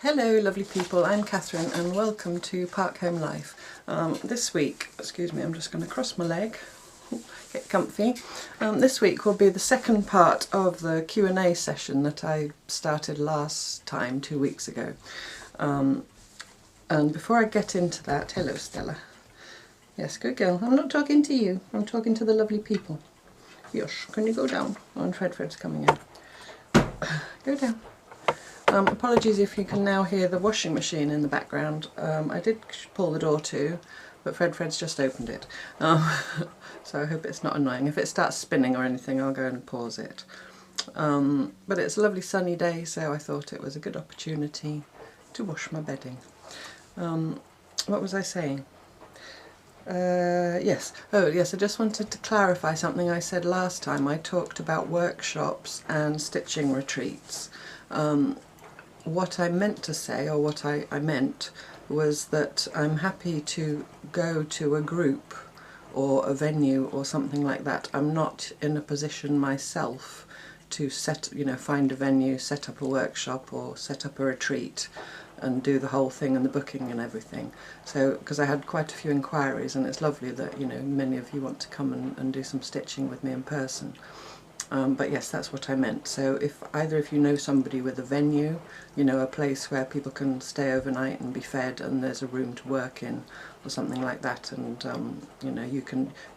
Hello lovely people, I'm Catherine and welcome to Park Home Life. This week, excuse me, I'm just going to cross my leg, get comfy. This week will be the second part of the Q&A session that I started last time, 2 weeks ago. And before I get into that, hello Stella. Yes, good girl. I'm not talking to you, I'm talking to the lovely people. Yes, can you go down? Oh, and Fredfred's coming in. Go down. Apologies if you can now hear the washing machine in the background. I did pull the door to, but Fred's just opened it. So I hope it's not annoying. If it starts spinning or anything, I'll go and pause it. But it's a lovely sunny day, so I thought it was a good opportunity to wash my bedding. What was I saying? Yes. Oh yes, I just wanted to clarify something I said last time. I talked about workshops and stitching retreats. What I meant to say, or what I meant, was that I'm happy to go to a group or a venue or something like that. I'm not in a position myself to find a venue, set up a workshop or set up a retreat and do the whole thing and the booking and everything. So, because I had quite a few inquiries, and it's lovely that, many of you want to come and do some stitching with me in person. But yes, that's what I meant. So if either of you know somebody with a venue, a place where people can stay overnight and be fed and there's a room to work in or something like that, and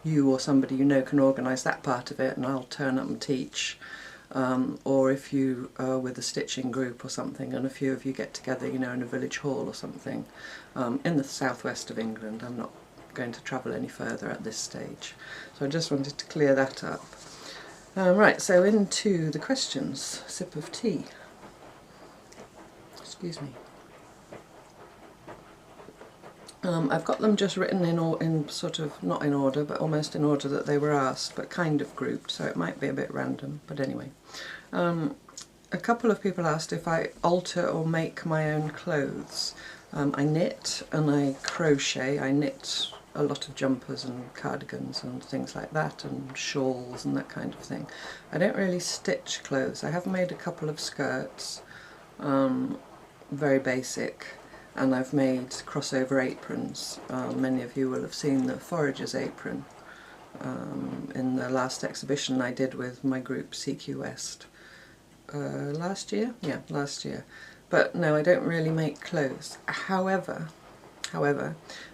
you or somebody can organise that part of it and I'll turn up and teach. Or if you are with a stitching group or something and a few of you get together, in a village hall or something, in the southwest of England. I'm not going to travel any further at this stage. So I just wanted to clear that up. Right, so into the questions. Sip of tea. Excuse me. I've got them just written in sort of, not in order, but almost in order that they were asked, but kind of grouped, so it might be a bit random, but anyway. A couple of people asked if I alter or make my own clothes. I knit and I crochet. I knit a lot of jumpers and cardigans and things like that, and shawls and that kind of thing. I don't really stitch clothes. I have made a couple of skirts, very basic, and I've made crossover aprons. Many of you will have seen the forager's apron in the last exhibition I did with my group CQ West last year? Yeah, last year. But no, I don't really make clothes. However,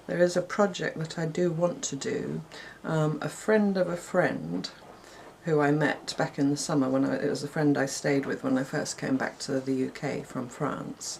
there is a project that I do want to do. A friend of a friend who I met back in the summer, it was a friend I stayed with when I first came back to the UK from France.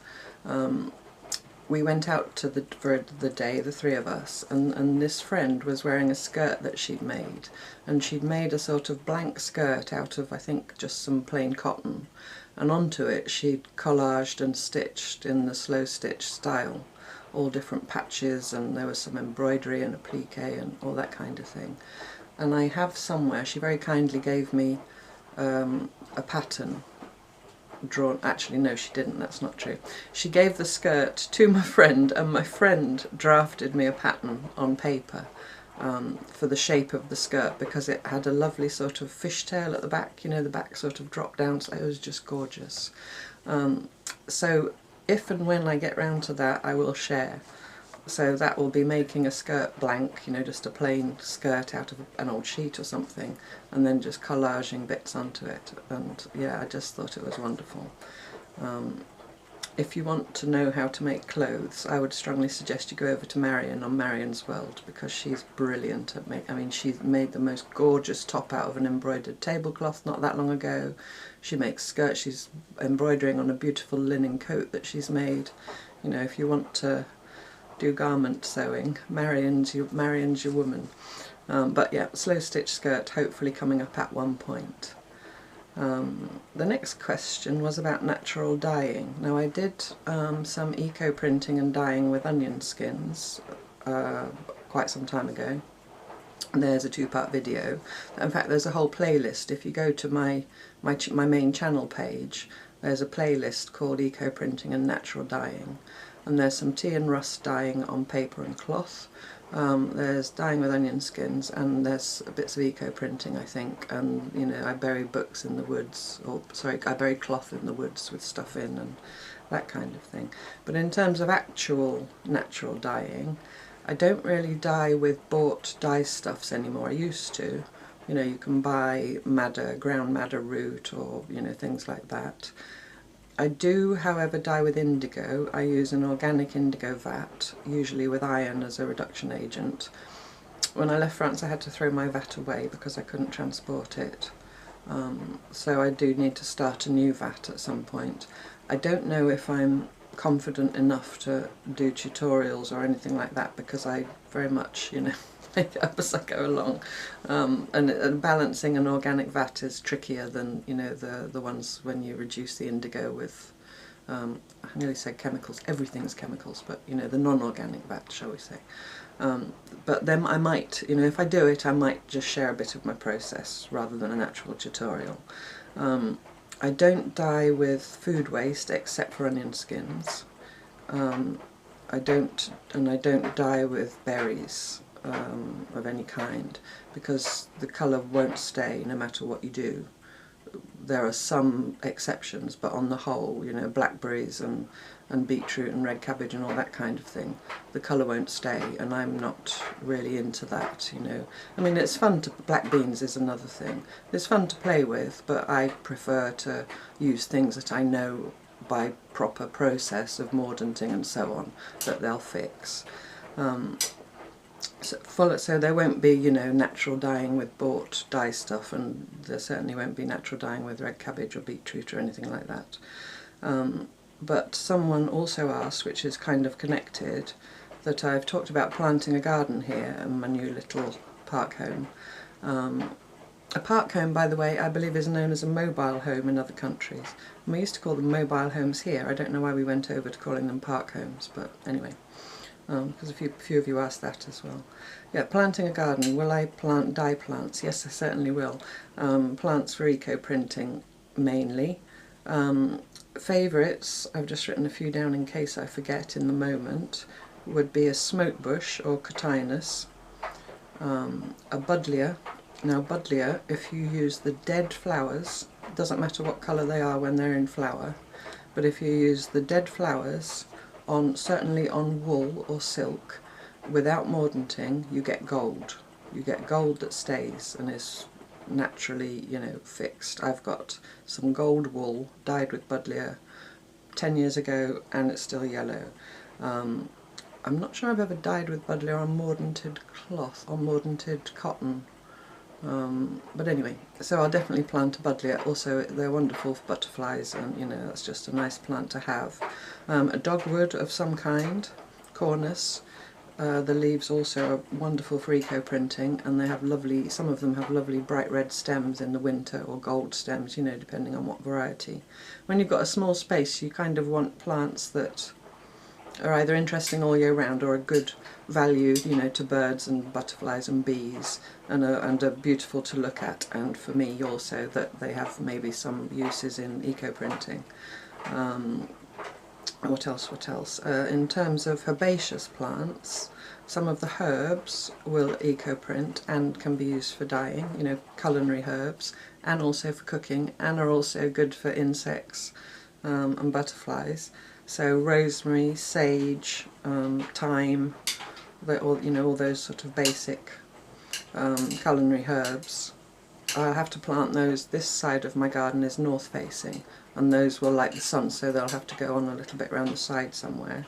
We went out for the day, the three of us, and this friend was wearing a skirt that she'd made, and she'd made a sort of blank skirt out of, I think, just some plain cotton, and onto it she'd collaged and stitched in the slow stitch style, all different patches, and there was some embroidery and applique and all that kind of thing. And I have somewhere, she very kindly gave me a pattern drawn. Actually no, she didn't, that's not true. She gave the skirt to my friend, and my friend drafted me a pattern on paper for the shape of the skirt, because it had a lovely sort of fishtail at the back, the back sort of dropped down, so it was just gorgeous. So if and when I get round to that, I will share. So that will be making a skirt blank, just a plain skirt out of an old sheet or something, and then just collaging bits onto it. And yeah, I just thought it was wonderful. If you want to know how to make clothes, I would strongly suggest you go over to Marion on Marion's World, because she's brilliant at she's made the most gorgeous top out of an embroidered tablecloth not that long ago. She makes skirts, she's embroidering on a beautiful linen coat that she's made. If you want to do garment sewing, Marion's your woman. But yeah, slow stitch skirt hopefully coming up at one point. The next question was about natural dyeing. Now I did some eco printing and dyeing with onion skins quite some time ago. There's a 2-part video. In fact, there's a whole playlist. If you go to my main channel page, there's a playlist called Eco Printing and Natural Dyeing, and there's some tea and rust dyeing on paper and cloth. There's dyeing with onion skins, and there's bits of eco printing, I think, and I bury books in the woods, or sorry, I bury cloth in the woods with stuff in, that kind of thing. But in terms of actual natural dyeing, I don't really dye with bought dye stuffs anymore. I used to. You know, you can buy madder, ground madder root, or, you know, things like that. I do, however, dye with indigo. I use an organic indigo vat, usually with iron as a reduction agent. When I left France I had to throw my vat away because I couldn't transport it. So I do need to start a new vat at some point. I don't know if I'm confident enough to do tutorials or anything like that, because I very much, you know, make it up as I go along. And balancing an organic vat is trickier than, you know, the ones when you reduce the indigo with, I nearly said chemicals, everything's chemicals, but, you know, the non-organic vat, shall we say. But then I might, you know, if I do it, I might just share a bit of my process rather than an actual tutorial. I don't dye with food waste except for onion skins. I don't dye with berries of any kind, because the colour won't stay no matter what you do. There are some exceptions, but on the whole, you know, blackberries and beetroot and red cabbage and all that kind of thing, the colour won't stay, and I'm not really into that, you know. I mean, it's fun to, black beans is another thing. It's fun to play with, but I prefer to use things that I know by proper process of mordanting and so on, that they'll fix. So there won't be, you know, natural dyeing with bought dye stuff, and there certainly won't be natural dyeing with red cabbage or beetroot or anything like that. But someone also asked, which is kind of connected, that I've talked about planting a garden here in my new little park home. A park home, by the way, I believe is known as a mobile home in other countries. And we used to call them mobile homes here. I don't know why we went over to calling them park homes, but anyway. Because a few of you asked that as well. Yeah, planting a garden. Will I plant dye plants? Yes, I certainly will. Plants for eco-printing mainly. Favourites, I've just written a few down in case I forget in the moment, would be a smoke bush or cotinus, a buddleia. Now buddleia, if you use the dead flowers, it doesn't matter what colour they are when they're in flower, but if you use the dead flowers, certainly on wool or silk, without mordanting, you get gold. You get gold that stays and is naturally, you know, fixed. I've got some gold wool dyed with buddleia 10 years ago, and it's still yellow. I'm not sure I've ever dyed with buddleia on mordanted cloth, on mordanted cotton. But anyway, so I'll definitely plant a buddleia. Also, they're wonderful for butterflies, and, you know, that's just a nice plant to have. A dogwood of some kind, cornus. The leaves also are wonderful for eco-printing, and they have lovely, some of them have lovely bright red stems in the winter, or gold stems, you know, depending on what variety. When you've got a small space, you kind of want plants that are either interesting all year round or a good value, you know, to birds and butterflies and bees, and are beautiful to look at, and for me also that they have maybe some uses in eco-printing. What else? In terms of herbaceous plants, some of the herbs will eco-print and can be used for dyeing, you know, culinary herbs, and also for cooking, and are also good for insects and butterflies. So rosemary, sage, thyme, all those sort of basic culinary herbs. I'll have to plant those. This side of my garden is north facing, and those will like the sun, so they'll have to go on a little bit around the side somewhere.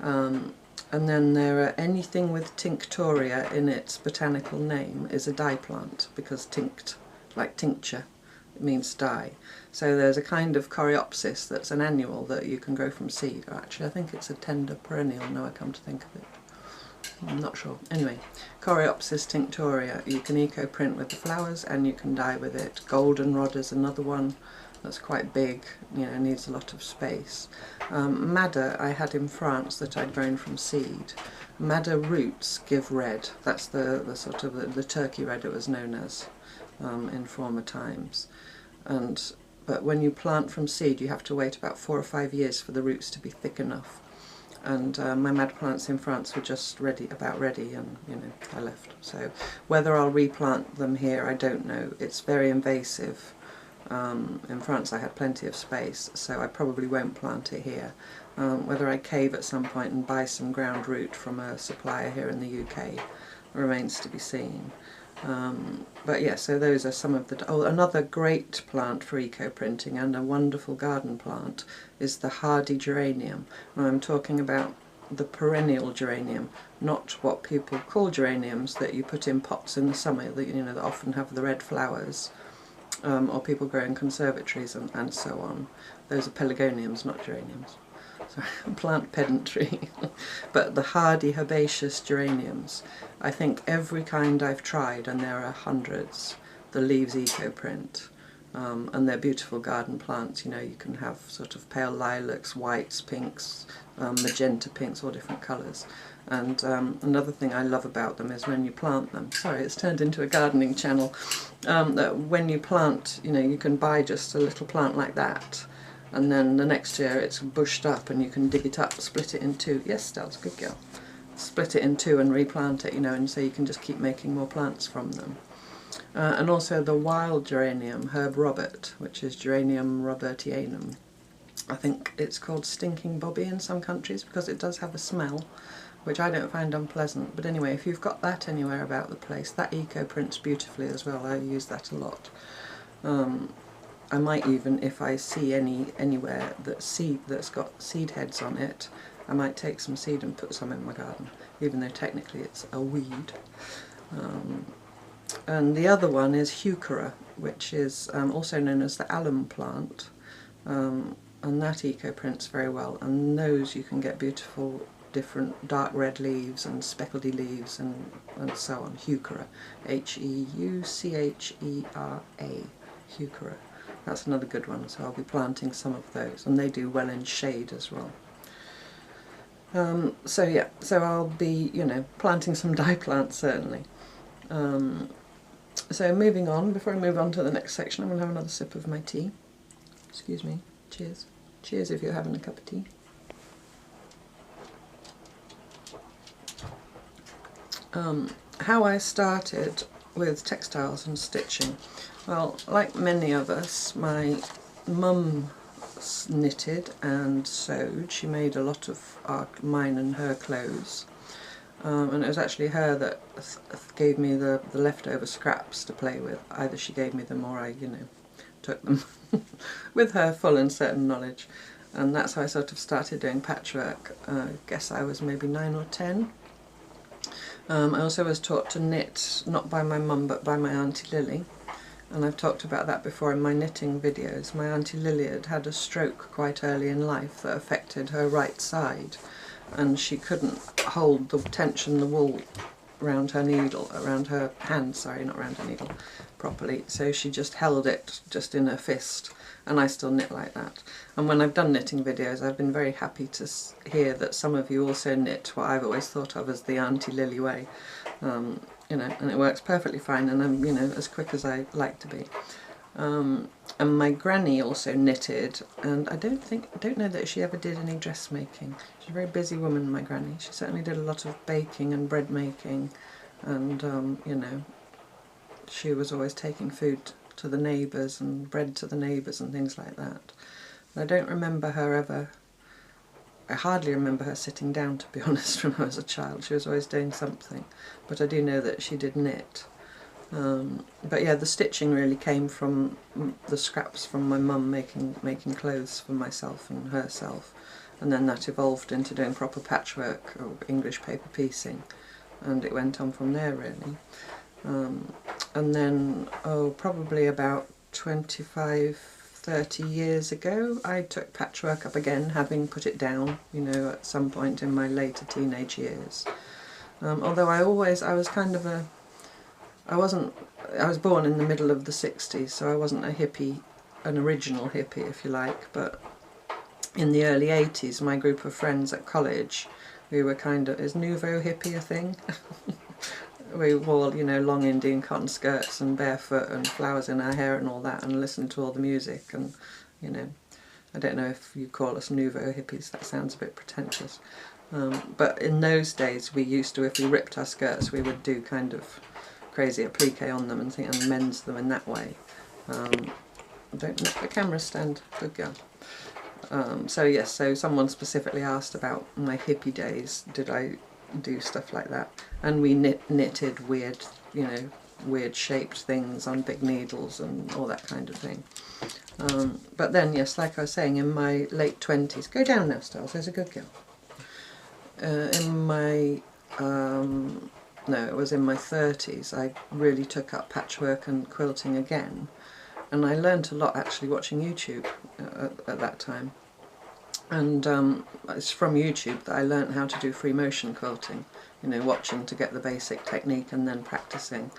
And then there are anything with tinctoria in its botanical name is a dye plant, because tinct, like tincture, it means dye. So there's a kind of coreopsis that's an annual that you can grow from seed. Or actually, I think it's a tender perennial now I come to think of it. I'm not sure. Anyway, Coreopsis tinctoria, you can eco-print with the flowers and you can dye with it. Goldenrod is another one that's quite big, you know, needs a lot of space. Madder I had in France that I'd grown from seed. Madder roots give red. That's the sort of the turkey red it was known as in former times. But when you plant from seed, you have to wait about 4 or 5 years for the roots to be thick enough. And my mad plants in France were just about ready, and, you know, I left. So whether I'll replant them here, I don't know. It's very invasive. In France I had plenty of space, so I probably won't plant it here. Whether I cave at some point and buy some ground root from a supplier here in the UK remains to be seen. But yeah, so those are some of the... Oh, another great plant for eco-printing and a wonderful garden plant is the hardy geranium. And I'm talking about the perennial geranium, not what people call geraniums that you put in pots in the summer, that, you know, that often have the red flowers, or people grow in conservatories and so on. Those are pelargoniums, not geraniums. Sorry, plant pedantry. But the hardy herbaceous geraniums, I think every kind I've tried, and there are hundreds, the leaves eco-print. And they're beautiful garden plants. You know, you can have sort of pale lilacs, whites, pinks, magenta pinks, all different colours. And another thing I love about them is when you plant them, sorry, it's turned into a gardening channel, that when you plant, you know, you can buy just a little plant like that, and then the next year it's bushed up and you can dig it up, split it in two. Yes, Stella's a good girl. Split it in two and replant it, you know, and so you can just keep making more plants from them. And also the wild geranium, Herb Robert, which is Geranium robertianum. I think it's called stinking bobby in some countries because it does have a smell, which I don't find unpleasant. But anyway, if you've got that anywhere about the place, that eco-prints beautifully as well. I use that a lot. I might even, if I see anywhere that's got seed heads on it, I might take some seed and put some in my garden, even though technically it's a weed. And the other one is heuchera, which is also known as the alum plant, and that eco-prints very well. And those you can get beautiful different dark red leaves and speckledy leaves and so on. Heuchera, H-E-U-C-H-E-R-A, heuchera. That's another good one, so I'll be planting some of those, and they do well in shade as well. So yeah, so I'll be, you know, planting some dye plants certainly. So moving on, before I move on to the next section, I'm going to have another sip of my tea. Excuse me. Cheers. Cheers if you're having a cup of tea. How I started with textiles and stitching. Well, like many of us, my mum knitted and sewed. She made a lot of mine and her clothes. And it was actually her that gave me the leftover scraps to play with. Either she gave me them or I, you know, took them with her full and certain knowledge. And that's how I sort of started doing patchwork. I guess I was maybe 9 or 10. I also was taught to knit, not by my mum but by my Auntie Lily. And I've talked about that before in my knitting videos. My Auntie Lily had had a stroke quite early in life that affected her right side, and she couldn't hold the tension, the wool around her needle, around her hand, sorry, not around her needle, properly. So she just held it just in her fist, and I still knit like that. And when I've done knitting videos, I've been very happy to hear that some of you also knit what I've always thought of as the Auntie Lily way. You know, and it works perfectly fine, and I'm, you know, as quick as I like to be. And my granny also knitted, and I don't know that she ever did any dressmaking. She's a very busy woman, my granny. She certainly did a lot of baking and bread making, and you know, she was always taking food to the neighbours and bread to the neighbours and things like that. And I don't remember her ever. I hardly remember her sitting down, to be honest, when I was a child. She was always doing something, but I do know that she did knit. But yeah, the stitching really came from the scraps from my mum making clothes for myself and herself, and then that evolved into doing proper patchwork or English paper piecing, and it went on from there really. And then, probably about 25-30 years ago, I took patchwork up again, having put it down, you know, at some point in my later teenage years. Although I was kind of I was born in the middle of the 60s, so I wasn't a hippie, an original hippie if you like, but in the early 80s my group of friends at college, we were kind of, is nouveau hippie a thing? We wore, you know, long Indian cotton skirts and barefoot and flowers in our hair and all that, and listened to all the music, and, you know, I don't know if you call us nouveau hippies, that sounds a bit pretentious. But in those days we used to, if we ripped our skirts, we would do kind of crazy applique on them and mends them in that way. don't knock the camera stand, good girl. So yes, so someone specifically asked about my hippie days, did I do stuff like that? And we knitted weird, you know, weird shaped things on big needles and all that kind of thing. But then, yes, like I was saying, in my late 20s, go down now, Stella, there's a good girl. In my, no, it was in my 30s, I really took up patchwork and quilting again. And I learnt a lot actually watching YouTube at that time. And it's from YouTube that I learnt how to do free motion quilting, you know, watching to get the basic technique and then practicing.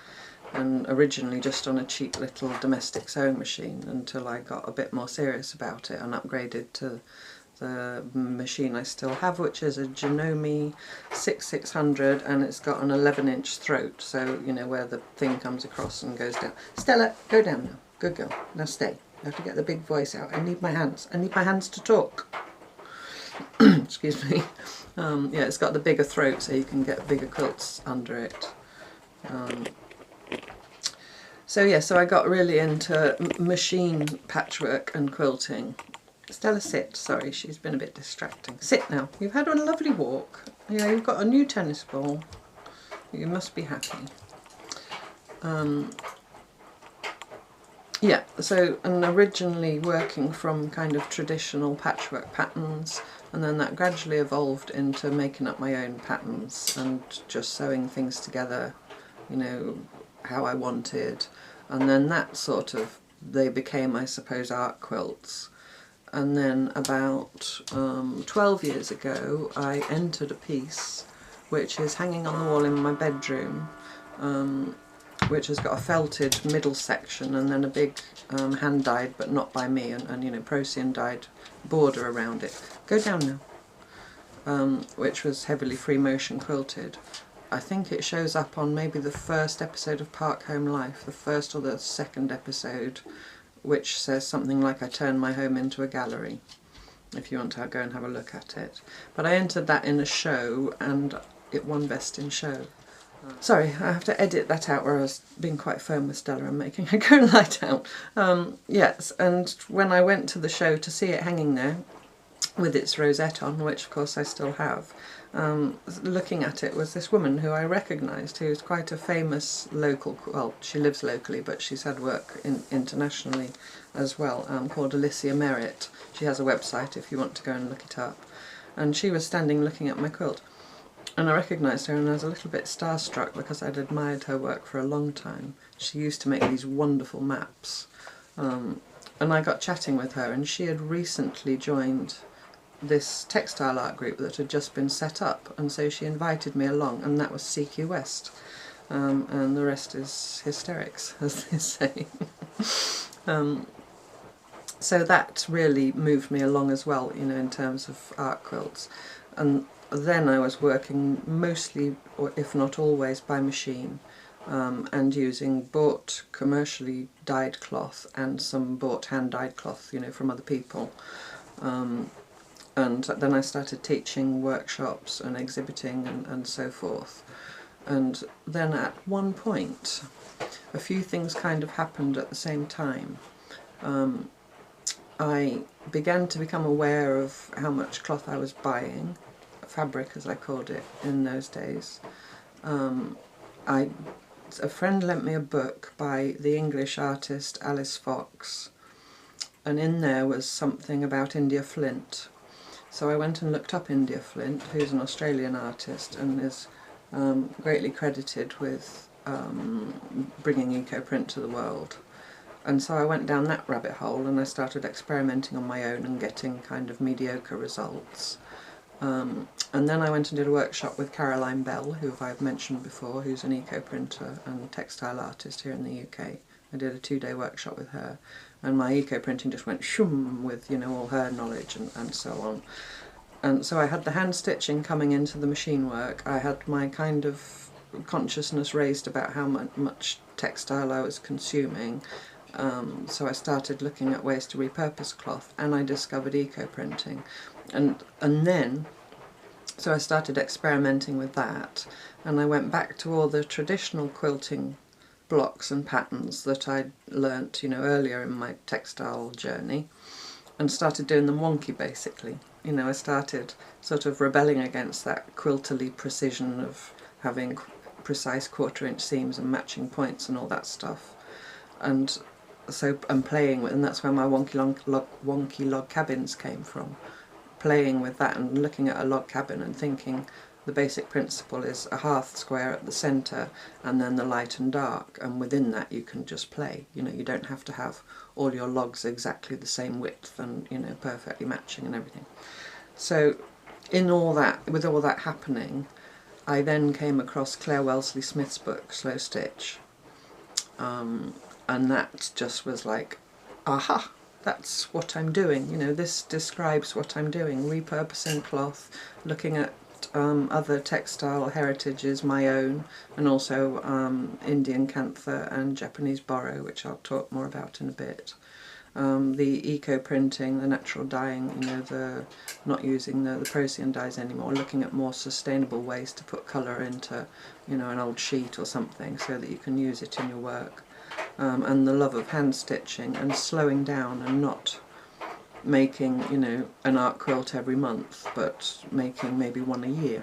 And originally just on a cheap little domestic sewing machine until I got a bit more serious about it and upgraded to the machine I still have, which is a Janome 6600, and it's got an 11-inch throat, so you know where the thing comes across and goes down. Stella, go down now. Good girl. Now stay. I have to get the big voice out. I need my hands. I need my hands to talk. Excuse me. Yeah, it's got the bigger throat so you can get bigger quilts under it. So yeah, so I got really into machine patchwork and quilting. Stella, sit. Sorry, she's been a bit distracting. Sit now. You've had a lovely walk. Yeah, you've got a new tennis ball. You must be happy. Yeah, so, and originally working from kind of traditional patchwork patterns, and then that gradually evolved into making up my own patterns and just sewing things together, you know, how I wanted. And then that sort of, they became, I suppose, art quilts. And then about 12 years ago, I entered a piece which is hanging on the wall in my bedroom, which has got a felted middle section and then a big hand-dyed, but not by me, and you know, Procyon dyed border around it. Go down now. Which was heavily free motion quilted. I think it shows up on maybe the first episode of Park Home Life, the first or the second episode, which says something like, I turn my home into a gallery, if you want to go and have a look at it. But I entered that in a show and it won Best in Show. Sorry, I have to edit that out where I was being quite firm with Stella and making her go lie down. Yes, and when I went to the show to see it hanging there with its rosette on, which of course I still have, looking at it was this woman who I recognised, who's quite a famous local, well, she lives locally but she's had work internationally as well, called Alicia Merritt. She has a website if you want to go and look it up. And she was standing looking at my quilt. And I recognised her and I was a little bit starstruck because I'd admired her work for a long time. She used to make these wonderful maps. And I got chatting with her, and she had recently joined this textile art group that had just been set up, and so she invited me along, and that was CQ West. And the rest is hysterics, as they say. So that really moved me along as well, you know, in terms of art quilts. And then I was working mostly, or if not always, by machine, and using bought commercially dyed cloth and some bought hand-dyed cloth, you know, from other people. And then I started teaching workshops and exhibiting and so forth. And then at one point, a few things kind of happened at the same time. I began to become aware of how much cloth I was buying, fabric as I called it in those days. A friend lent me a book by the English artist Alice Fox, and in there was something about India Flint. So I went and looked up India Flint, who's an Australian artist and is greatly credited with bringing eco-print to the world. And so I went down that rabbit hole and I started experimenting on my own and getting kind of mediocre results. And then I went and did a workshop with Caroline Bell, who I've mentioned before, who's an eco-printer and textile artist here in the UK. I did a 2-day workshop with her, and my eco-printing just went shoom with, you know, all her knowledge and so on. And so I had the hand stitching coming into the machine work. I had my kind of consciousness raised about how much textile I was consuming. So I started looking at ways to repurpose cloth, and I discovered eco-printing. And then, so I started experimenting with that, and I went back to all the traditional quilting blocks and patterns that I'd learnt, you know, earlier in my textile journey, and started doing them wonky basically. You know, I started sort of rebelling against that quilterly precision of having precise 1/4 inch seams and matching points and all that stuff. And so I'm playing with, and that's where my wonky log cabins came from. Playing with that and looking at a log cabin and thinking the basic principle is a hearth square at the centre and then the light and dark, and within that you can just play. You know, you don't have to have all your logs exactly the same width and, you know, perfectly matching and everything. So in all that, with all that happening, I then came across Claire Wellesley Smith's book, Slow Stitch, and that just was like, aha, that's what I'm doing. You know, this describes what I'm doing, repurposing cloth, looking at other textile heritages, my own, and also Indian Cantha and Japanese Boro, which I'll talk more about in a bit. The eco-printing, the natural dyeing, you know, the not using the Procyon dyes anymore, looking at more sustainable ways to put colour into, you know, an old sheet or something so that you can use it in your work. And the love of hand stitching and slowing down and not making, you know, an art quilt every month, but making maybe one a year.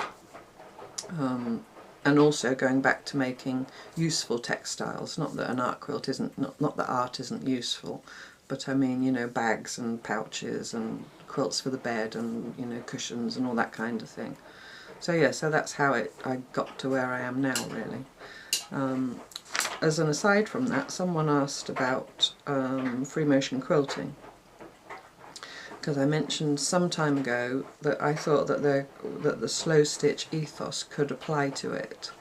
And also going back to making useful textiles. Not that an art quilt isn't, not that art isn't useful, but I mean, you know, bags and pouches and quilts for the bed and, you know, cushions and all that kind of thing. So yeah, so that's how I got to where I am now, really. As an aside from that, someone asked about free motion quilting, because I mentioned some time ago that I thought that the slow stitch ethos could apply to it.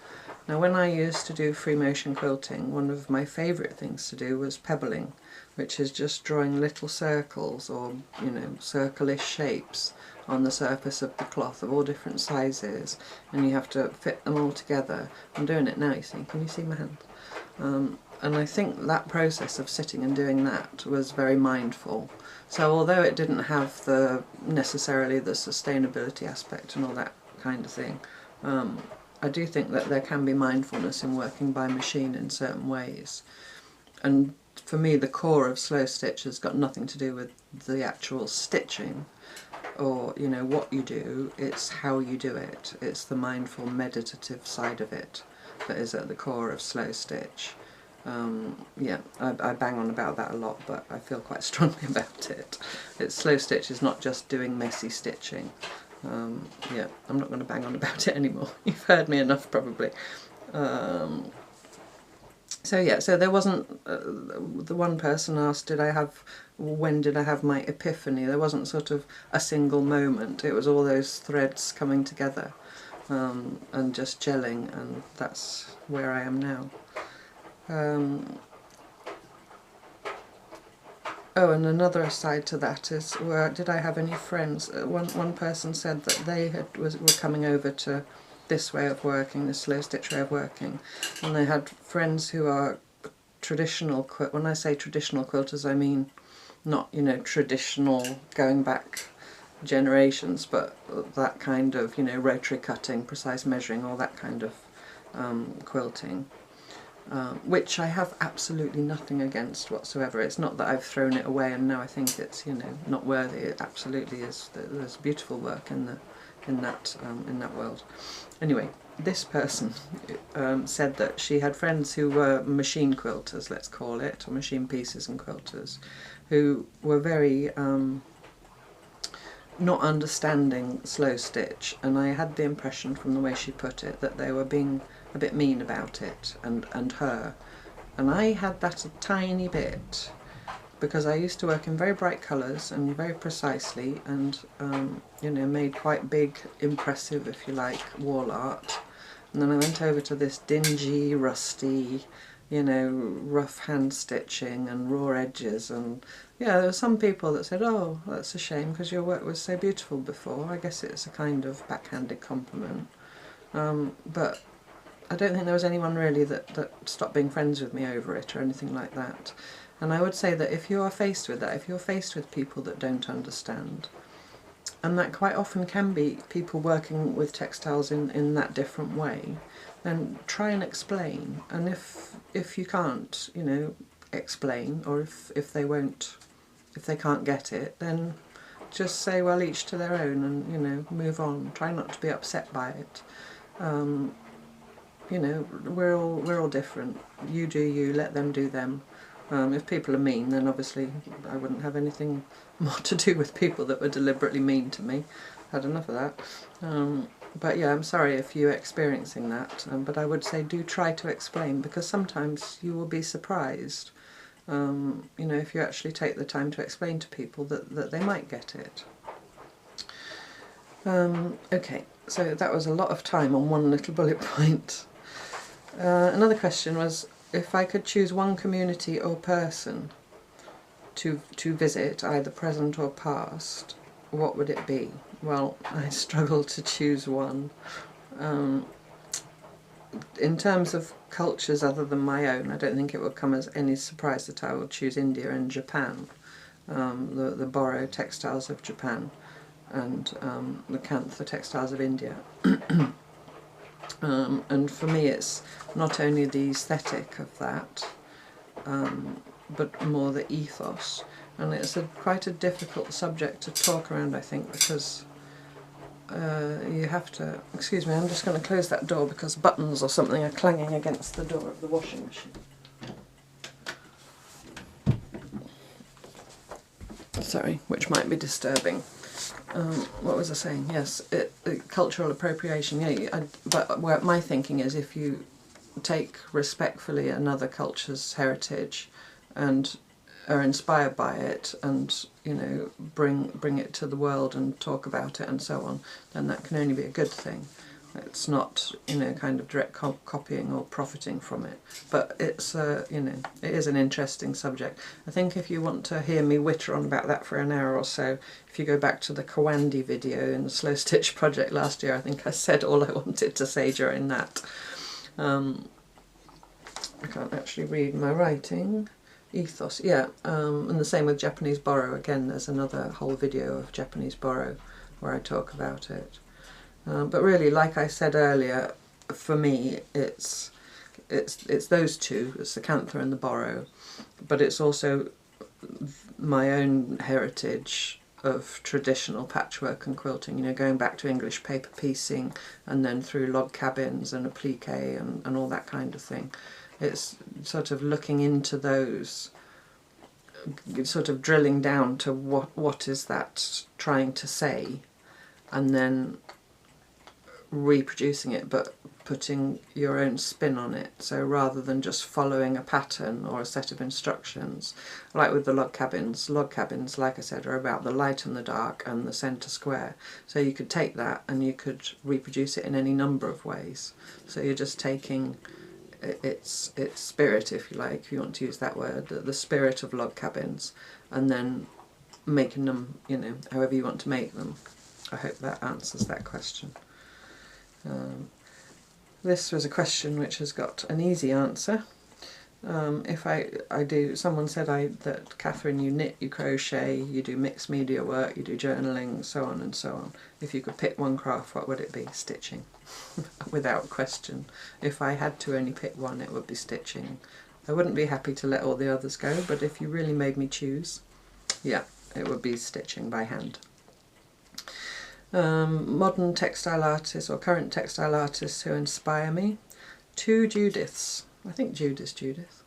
Now, when I used to do free motion quilting, one of my favourite things to do was pebbling, which is just drawing little circles or, you know, circle-ish shapes on the surface of the cloth of all different sizes, and you have to fit them all together. I'm doing it now, you see. Can you see my hand? And I think that process of sitting and doing that was very mindful. So although it didn't have necessarily the sustainability aspect and all that kind of thing, I do think that there can be mindfulness in working by machine in certain ways. And for me, the core of slow stitch has got nothing to do with the actual stitching or, you know, what you do. It's how you do it. It's the mindful, meditative side of it that is at the core of slow stitch. Yeah, I bang on about that a lot, but I feel quite strongly about it. Slow stitch is not just doing messy stitching. Yeah, I'm not going to bang on about it anymore. You've heard me enough, probably. So yeah, so there wasn't, the one person asked, when did I have my epiphany? There wasn't sort of a single moment. It was all those threads coming together and just gelling, and that's where I am now. Oh, and another aside to that is, did I have any friends? One person said that they were coming over to this way of working, this slow stitch way of working, and they had friends who are traditional. When I say traditional quilters, I mean not, you know, traditional going back generations, but that kind of, you know, rotary cutting, precise measuring, all that kind of quilting. Which I have absolutely nothing against whatsoever. It's not that I've thrown it away and now I think it's, you know, not worthy. It absolutely is. There's beautiful work in that world. Anyway, this person said that she had friends who were machine quilters, let's call it, or machine pieces and quilters, who were very not understanding slow stitch, and I had the impression from the way she put it that they were being a bit mean about it and her, and I had that a tiny bit because I used to work in very bright colours and very precisely, and you know, made quite big, impressive, if you like, wall art, and then I went over to this dingy, rusty, you know, rough hand stitching and raw edges, and yeah, there were some people that said, oh, that's a shame because your work was so beautiful before. I guess it's a kind of backhanded compliment, but I don't think there was anyone really that stopped being friends with me over it or anything like that. And I would say that if you are faced with that, if you're faced with people that don't understand, and that quite often can be people working with textiles in that different way, then try and explain. And if you can't, you know, explain, or if they can't get it, then just say, well, each to their own, and, you know, move on. Try not to be upset by it. You know, we're all different. You do you, let them do them. If people are mean, then obviously I wouldn't have anything more to do with people that were deliberately mean to me. Had enough of that. But yeah, I'm sorry if you're experiencing that, but I would say do try to explain, because sometimes you will be surprised, you know, if you actually take the time to explain to people that they might get it. Okay, so that was a lot of time on one little bullet point. Another question was, if I could choose one community or person to visit, either present or past, what would it be? Well, I struggle to choose one. In terms of cultures other than my own, I don't think it will come as any surprise that I will choose India and Japan, the Boro textiles of Japan, and the Kantha textiles of India. And for me it's not only the aesthetic of that, but more the ethos. And it's quite a difficult subject to talk around, I think, because you have to... Excuse me, I'm just going to close that door because buttons or something are clanging against the door of the washing machine. Sorry, which might be disturbing. What was I saying? Yes, cultural appropriation. Yeah, but where my thinking is, if you take respectfully another culture's heritage and are inspired by it, and, you know, bring it to the world and talk about it and so on, then that can only be a good thing. It's not, you know, kind of direct copying or profiting from it. But it's, you know, it is an interesting subject. I think if you want to hear me witter on about that for an hour or so, if you go back to the Kawandi video in the Slow Stitch project last year, I think I said all I wanted to say during that. I can't actually read my writing. Ethos, yeah, and the same with Japanese Boro. Again, there's another whole video of Japanese Boro where I talk about it. But really, like I said earlier, for me it's those two, it's the Kantha and the Boro, but it's also my own heritage of traditional patchwork and quilting, you know, going back to English paper piecing and then through log cabins and applique and all that kind of thing. It's sort of looking into those, sort of drilling down to what is that trying to say, and then reproducing it but putting your own spin on it. So rather than just following a pattern or a set of instructions, like with the log cabins, like I said, are about the light and the dark and the centre square. So you could take that and you could reproduce it in any number of ways. So you're just taking its spirit, if you like, if you want to use that word, the spirit of log cabins, and then making them, you know, however you want to make them. I hope that answers that question. This was a question which has got an easy answer. If I do, someone said that Catherine, you knit, you crochet, you do mixed media work, you do journaling, so on and so on. If you could pick one craft, what would it be? Stitching, without question. If I had to only pick one, it would be stitching. I wouldn't be happy to let all the others go, but if you really made me choose, yeah, it would be stitching by hand. Modern textile artists or current textile artists who inspire me. 2 Judiths. I think Jude is Judith,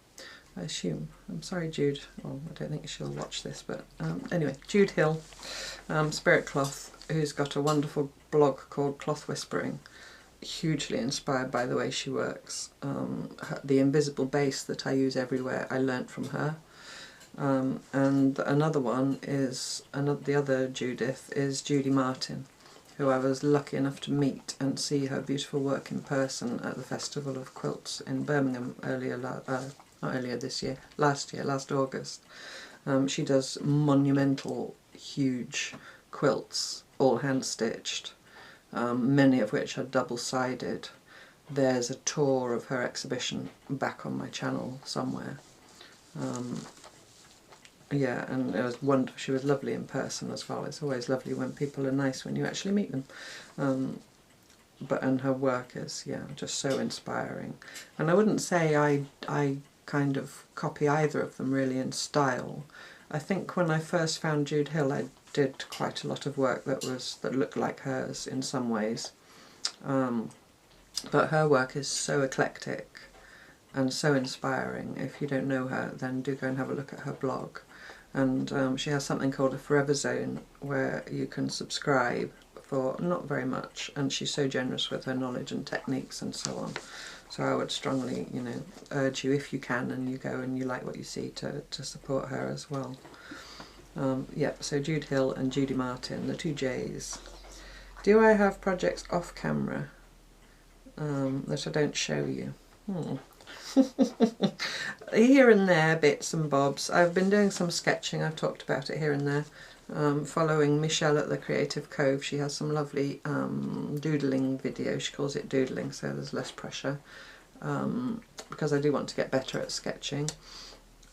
I assume. I'm sorry, Jude. Well, I don't think she'll watch this, but anyway, Jude Hill, Spirit Cloth, who's got a wonderful blog called Cloth Whispering. Hugely inspired by the way she works. The invisible base that I use everywhere, I learnt from her. And another one is, the other Judith is Judy Martin, who I was lucky enough to meet and see her beautiful work in person at the Festival of Quilts in Birmingham last August. She does monumental, huge quilts, all hand-stitched, many of which are double-sided. There's a tour of her exhibition back on my channel somewhere. Yeah, and it was wonderful. She was lovely in person as well. It's always lovely when people are nice when you actually meet them. and her work is, yeah, just so inspiring. And I wouldn't say I kind of copy either of them really in style. I think when I first found Jude Hill, I did quite a lot of work that looked like hers in some ways, but her work is so eclectic and so inspiring. If you don't know her, then do go and have a look at her blog. And she has something called a Forever Zone where you can subscribe for not very much, and she's so generous with her knowledge and techniques and so on. So I would strongly, you know, urge you, if you can and you go and you like what you see, to support her as well. Yeah, so Jude Hill and Judy Martin, the two J's. Do I have projects off camera that I don't show you? Here and there, bits and bobs. I've been doing some sketching, I've talked about it here and there. Following Michelle at the Creative Cove, she has some lovely doodling videos. She calls it doodling, so there's less pressure, because I do want to get better at sketching.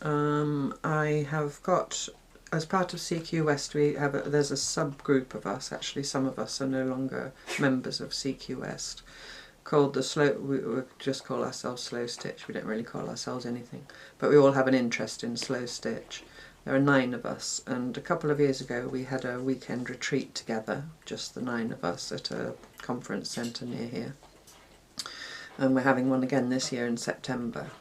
I have got, as part of CQ West, there's a subgroup of us, actually some of us are no longer members of CQ West, called the Slow, we just call ourselves Slow Stitch, we don't really call ourselves anything, but we all have an interest in Slow Stitch. There are 9 of us, and a couple of years ago we had a weekend retreat together, just the 9 of us, at a conference centre near here. And we're having one again this year in September.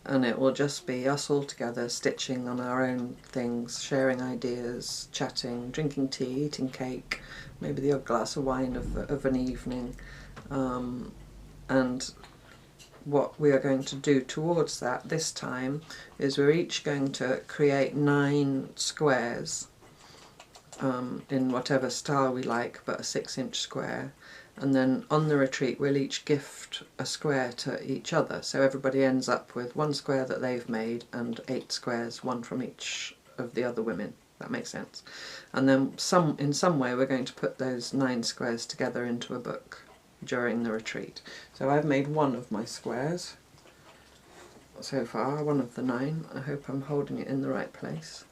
And it will just be us all together, stitching on our own things, sharing ideas, chatting, drinking tea, eating cake, maybe the odd glass of wine of an evening. And what we are going to do towards that this time is we're each going to create 9 squares in whatever style we like, but a 6-inch square, and then on the retreat we'll each gift a square to each other, so everybody ends up with 1 square that they've made and 8 squares, 1 from each of the other women. That makes sense. And then in some way we're going to put those 9 squares together into a book during the retreat. So I've made 1 of my squares so far, 1 of the 9. I hope I'm holding it in the right place.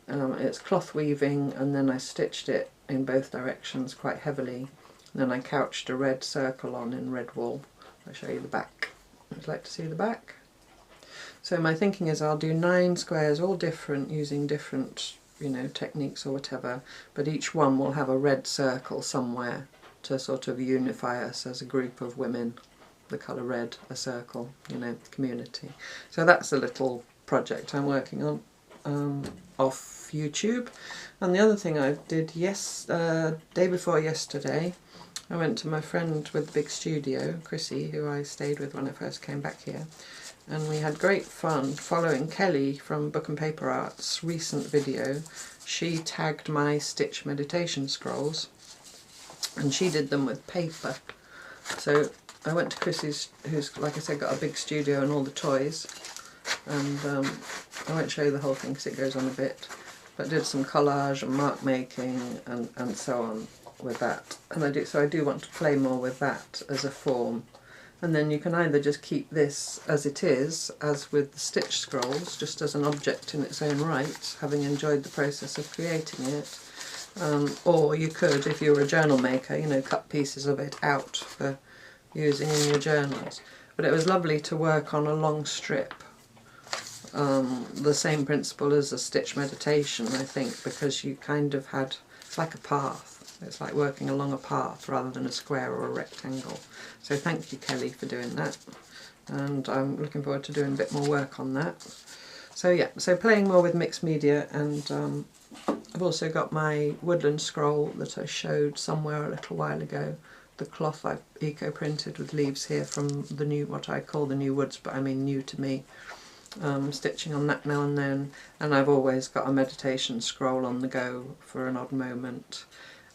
It's cloth weaving, and then I stitched it in both directions quite heavily, and then I couched a red circle on in red wool. I'll show you the back. Would you like to see the back? So my thinking is I'll do 9 squares, all different, using different, you know, techniques or whatever, but each one will have a red circle somewhere to sort of unify us as a group of women, the colour red, a circle, you know, community. So that's a little project I'm working on off YouTube. And the other thing I did day before yesterday, I went to my friend with the big studio, Chrissy, who I stayed with when I first came back here, and we had great fun following Kelly from Book and Paper Art's recent video. She tagged my stitch meditation scrolls, and she did them with paper. So I went to Chrissy's, who's, like I said, got a big studio and all the toys, and I won't show you the whole thing because it goes on a bit, but did some collage and mark making and so on with that. And I do want to play more with that as a form. And then you can either just keep this as it is, as with the stitch scrolls, just as an object in its own right, having enjoyed the process of creating it. Or you could, if you were a journal maker, you know, cut pieces of it out for using in your journals. But it was lovely to work on a long strip. The same principle as a stitch meditation, I think, because you kind of had, it's like a path. It's like working along a path rather than a square or a rectangle. So thank you, Kelly, for doing that. And I'm looking forward to doing a bit more work on that. So yeah, so playing more with mixed media, and I've also got my woodland scroll that I showed somewhere a little while ago. The cloth I've eco-printed with leaves here from the new, what I call the new woods, but I mean new to me. Stitching on that now and then, and I've always got a meditation scroll on the go for an odd moment.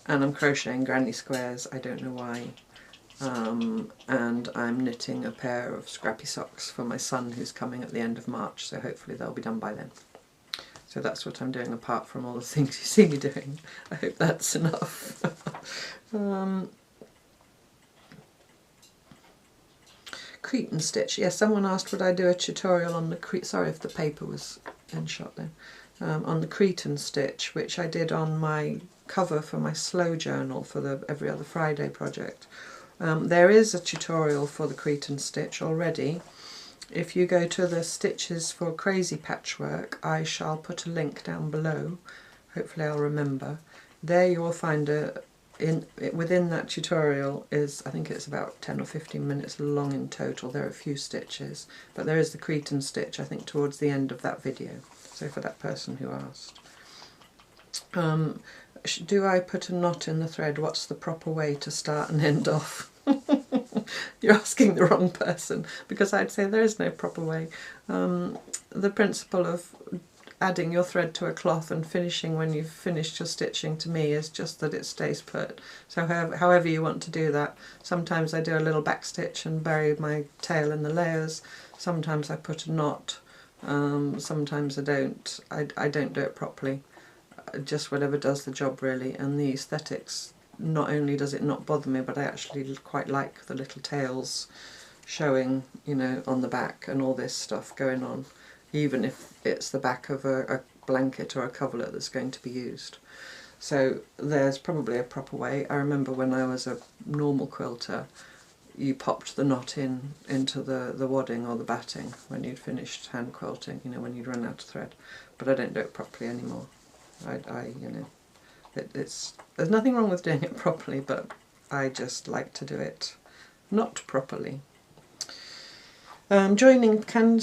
And I'm crocheting granny squares, I don't know why. And I'm knitting a pair of scrappy socks for my son who's coming at the end of March, so hopefully they'll be done by then. So that's what I'm doing apart from all the things you see me doing. I hope that's enough. Cretan stitch. Yes, someone asked would I do a tutorial on the sorry if the paper was in shot then. On the Cretan stitch, which I did on my cover for my slow journal for the Every Other Friday project. There is a tutorial for the Cretan stitch already. If you go to the stitches for crazy patchwork, I shall put a link down below. Hopefully I'll remember. There you will find within that tutorial is, I think it's about 10 or 15 minutes long in total. There are a few stitches, but there is the Cretan stitch, I think, towards the end of that video. So for that person who asked. Do I put a knot in the thread? What's the proper way to start and end off? You're asking the wrong person, because I'd say there is no proper way. The principle of adding your thread to a cloth and finishing when you've finished your stitching, to me, is just that it stays put. So however you want to do that. Sometimes I do a little back stitch and bury my tail in the layers. Sometimes I put a knot. Sometimes I don't. I don't do it properly. Just whatever does the job, really. And the aesthetics, not only does it not bother me, but I actually quite like the little tails showing, you know, on the back and all this stuff going on, even if it's the back of a blanket or a coverlet that's going to be used. So there's probably a proper way. I remember when I was a normal quilter, you popped the knot into the wadding or the batting when you'd finished hand quilting, you know, when you'd run out of thread. But I don't do it properly anymore. You know, there's nothing wrong with doing it properly, but I just like to do it not properly. Joining, can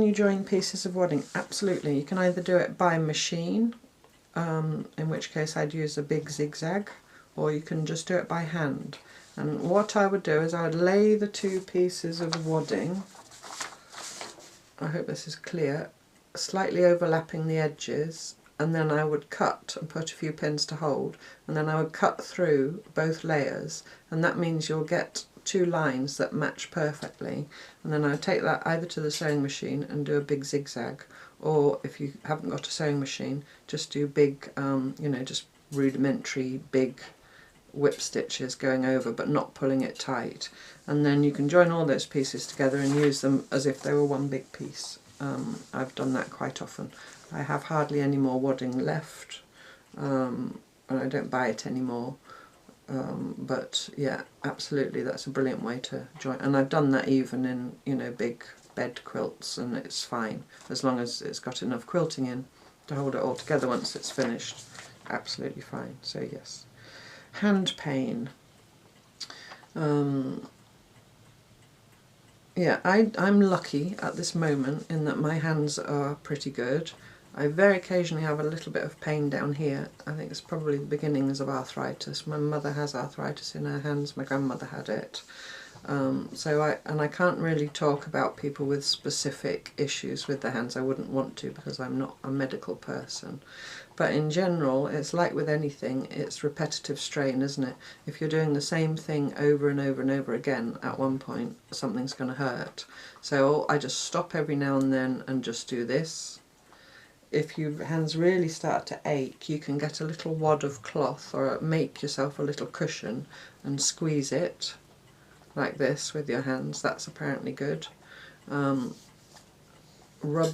you join pieces of wadding? Absolutely. You can either do it by machine, in which case I'd use a big zigzag, or you can just do it by hand. And what I would do is I would lay the two pieces of wadding, I hope this is clear, slightly overlapping the edges, and then I would cut and put a few pins to hold, and then I would cut through both layers, and that means you'll get two lines that match perfectly. And then I would take that either to the sewing machine and do a big zigzag, or if you haven't got a sewing machine, just do big, you know, just rudimentary big whip stitches going over, but not pulling it tight. And then you can join all those pieces together and use them as if they were one big piece. I've done that quite often. I have hardly any more wadding left, and I don't buy it anymore. But yeah, absolutely, that's a brilliant way to join. And I've done that even in, you know, big bed quilts, and it's fine as long as it's got enough quilting in to hold it all together once it's finished. Absolutely fine. So yes. Hand pain. Yeah, I'm lucky at this moment in that my hands are pretty good. I very occasionally have a little bit of pain down here. I think it's probably the beginnings of arthritis. My mother has arthritis in her hands, my grandmother had it. I can't really talk about people with specific issues with their hands. I wouldn't want to, because I'm not a medical person. But in general, it's like with anything, it's repetitive strain, isn't it? If you're doing the same thing over and over and over again, at one point something's going to hurt. So I just stop every now and then and just do this. If your hands really start to ache, you can get a little wad of cloth or make yourself a little cushion and squeeze it like this with your hands. That's apparently good. Rub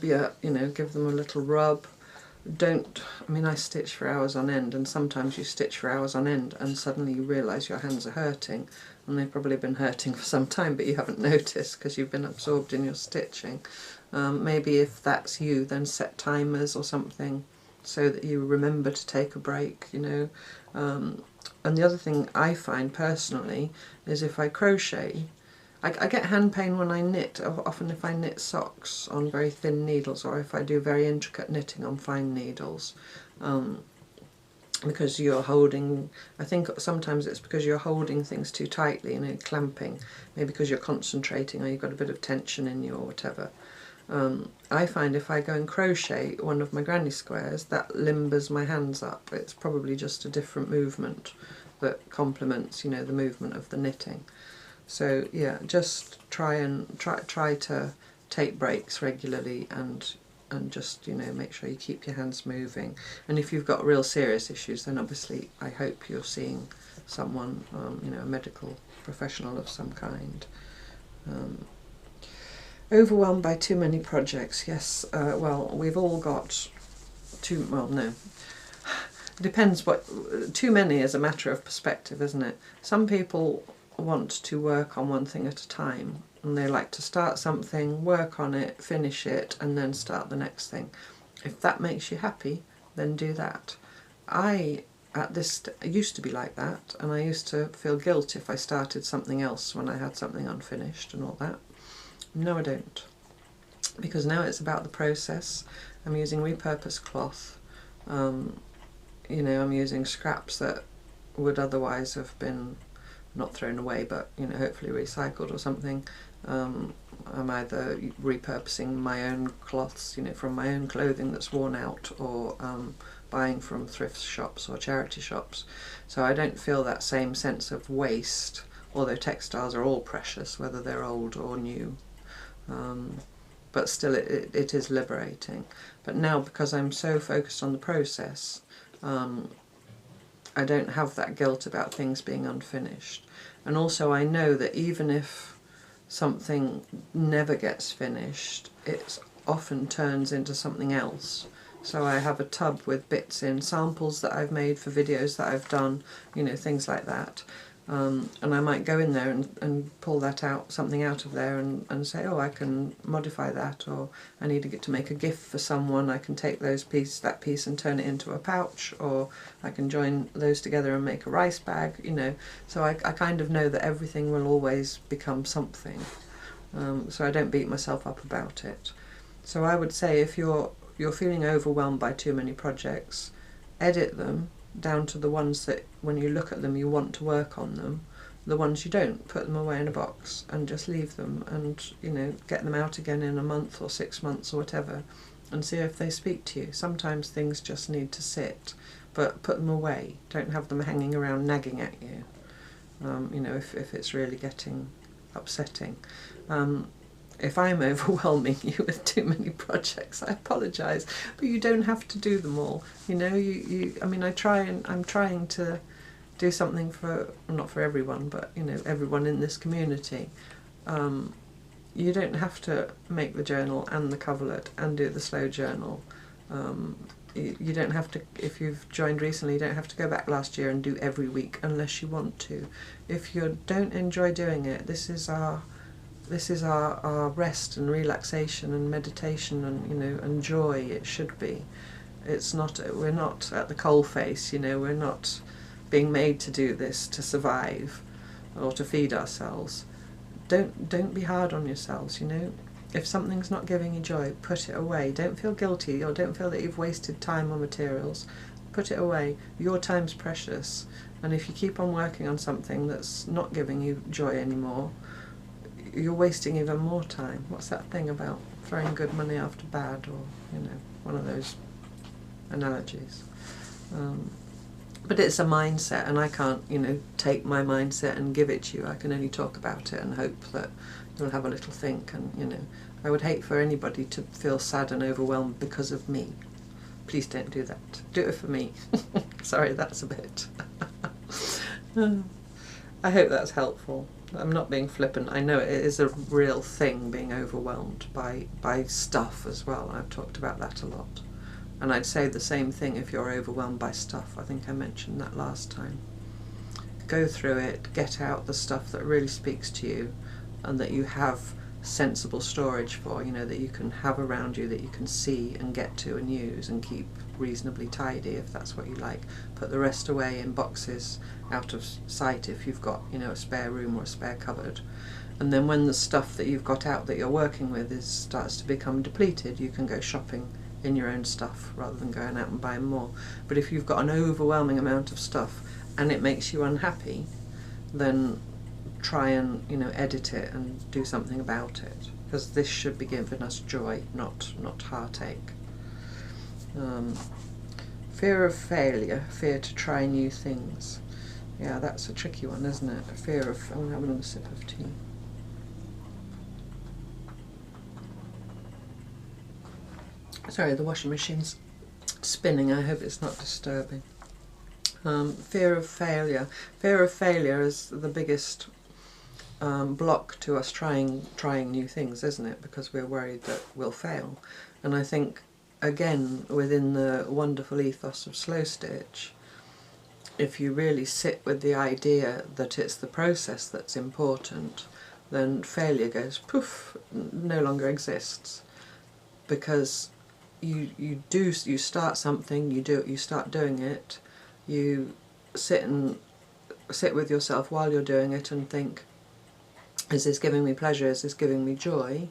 your, you know, give them a little rub. I stitch for hours on end, and sometimes you stitch for hours on end and suddenly you realise your hands are hurting, and they've probably been hurting for some time, but you haven't noticed because you've been absorbed in your stitching. Maybe if that's you, then set timers or something so that you remember to take a break, you know. And the other thing I find personally is if I crochet, I get hand pain when I knit, often if I knit socks on very thin needles, or if I do very intricate knitting on fine needles, because you're holding, I think sometimes it's because you're holding things too tightly and you're clamping, maybe because you're concentrating or you've got a bit of tension in you or whatever. I find if I go and crochet one of my granny squares, that limbers my hands up. It's probably just a different movement that complements, you know, the movement of the knitting. So yeah, just try to take breaks regularly and just, you know, make sure you keep your hands moving. And if you've got real serious issues, then obviously I hope you're seeing someone, you know, a medical professional of some kind. Overwhelmed by too many projects. Yes, well, we've all got no. Depends what, too many is a matter of perspective, isn't it? Some people want to work on one thing at a time, and they like to start something, work on it, finish it, and then start the next thing. If that makes you happy, then do that. I used to be like that, and I used to feel guilt if I started something else when I had something unfinished and all that. No, I don't, because now it's about the process. I'm using repurposed cloth. You know, I'm using scraps that would otherwise have been not thrown away, but, you know, hopefully recycled or something. I'm either repurposing my own cloths, you know, from my own clothing that's worn out, or buying from thrift shops or charity shops. So I don't feel that same sense of waste, although textiles are all precious, whether they're old or new. But still it is liberating. But now, because I'm so focused on the process, I don't have that guilt about things being unfinished. And also I know that even if something never gets finished, it often turns into something else. So I have a tub with bits in, samples that I've made for videos that I've done, you know, things like that. And I might go in there and pull that out, something out of there, and say, oh, I can modify that, or I need to get to make a gift for someone. I can take that piece and turn it into a pouch, or I can join those together and make a rice bag, you know. So I kind of know that everything will always become something. So I don't beat myself up about it. So I would say, if you're feeling overwhelmed by too many projects, edit them down to the ones that when you look at them you want to work on them. The ones you don't, put them away in a box and just leave them, and, you know, get them out again in a month or 6 months or whatever, and see if they speak to you. Sometimes things just need to sit, but put them away. Don't have them hanging around nagging at you, you know, if it's really getting upsetting. If I'm overwhelming you with too many projects, I apologise, but you don't have to do them all. You know, I mean, I'm trying to do something for, not for everyone, but, you know, everyone in this community. You don't have to make the journal and the coverlet and do the slow journal. You don't have to, if you've joined recently, you don't have to go back last year and do every week unless you want to. If you don't enjoy doing it, this is our rest and relaxation and meditation and, you know, and joy. It should be. It's not, we're not at the coalface, you know, we're not being made to do this to survive or to feed ourselves. Don't be hard on yourselves, you know. If something's not giving you joy, put it away. Don't feel guilty, or don't feel that you've wasted time or materials. Put it away. Your time's precious, and if you keep on working on something that's not giving you joy anymore, you're wasting even more time. What's that thing about throwing good money after bad, or, you know, one of those analogies. But it's a mindset, and I can't, you know, take my mindset and give it to you. I can only talk about it and hope that you'll have a little think. And, you know, I would hate for anybody to feel sad and overwhelmed because of me. Please don't do that. Do it for me. Sorry, that's a bit. I hope that's helpful. I'm not being flippant. I know it is a real thing, being overwhelmed by stuff as well. I've talked about that a lot. And I'd say the same thing if you're overwhelmed by stuff. I think I mentioned that last time. Go through it, get out the stuff that really speaks to you and that you have sensible storage for, you know, that you can have around you, that you can see and get to and use and keep reasonably tidy if that's what you like. Put the rest away in boxes out of sight if you've got, you know, a spare room or a spare cupboard. And then when the stuff that you've got out that you're working with starts to become depleted, you can go shopping in your own stuff rather than going out and buying more. But if you've got an overwhelming amount of stuff and it makes you unhappy, then try and, you know, edit it and do something about it, because this should be giving us joy, not heartache. Fear of failure, fear to try new things. Yeah, that's a tricky one, isn't it? Fear of, I'm having another sip of tea. Sorry, the washing machine's spinning. I hope it's not disturbing. Fear of failure. Fear of failure is the biggest block to us trying new things, isn't it? Because we're worried that we'll fail. And I think, again, within the wonderful ethos of Slow Stitch, if you really sit with the idea that it's the process that's important, then failure goes poof, no longer exists, because you start something, you start doing it, you sit with yourself while you're doing it and think, is this giving me pleasure, is this giving me joy,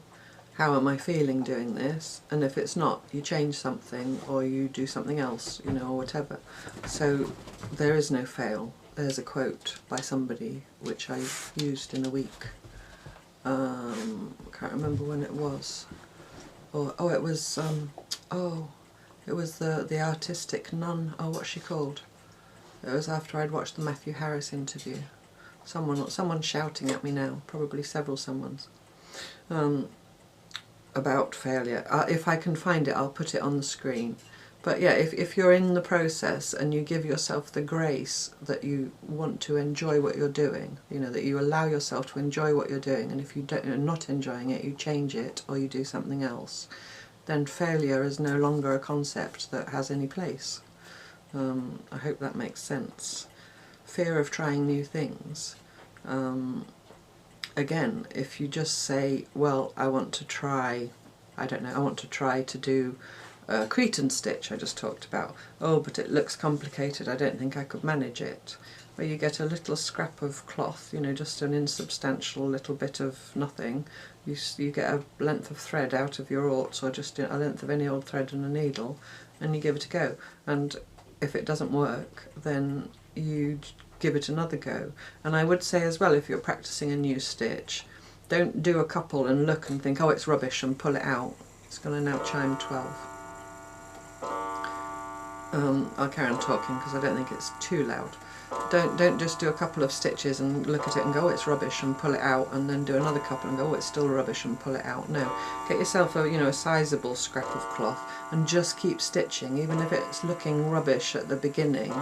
how am I feeling doing this? And if it's not, you change something or you do something else, you know, or whatever. So there is no fail. There's a quote by somebody which I used in a week. I can't remember when it was. It was the artistic nun. Oh, what's she called? It was after I'd watched the Matthew Harris interview. Someone's shouting at me now, probably several someones. About failure. If I can find it, I'll put it on the screen. But yeah, if you're in the process and you give yourself the grace that you want to enjoy what you're doing, you know, that you allow yourself to enjoy what you're doing, and if you're not enjoying it, you change it or you do something else, then failure is no longer a concept that has any place. I hope that makes sense. Fear of trying new things. Again, if you just say, well, I want to try, I don't know, I want to try to do a Cretan stitch I just talked about. Oh, but it looks complicated, I don't think I could manage it. Where you get a little scrap of cloth, you know, just an insubstantial little bit of nothing. You get a length of thread out of your aughts, or just a length of any old thread and a needle, and you give it a go. And if it doesn't work, then you give it another go. And I would say as well, if you're practicing a new stitch, don't do a couple and look and think, oh, it's rubbish, and pull it out. It's going to now chime 12. I'll carry on talking because I don't think it's too loud. Don't just do a couple of stitches and look at it and go, oh, it's rubbish, and pull it out, and then do another couple and go, oh, it's still rubbish, and pull it out. No, get yourself a sizable scrap of cloth and just keep stitching, even if it's looking rubbish at the beginning.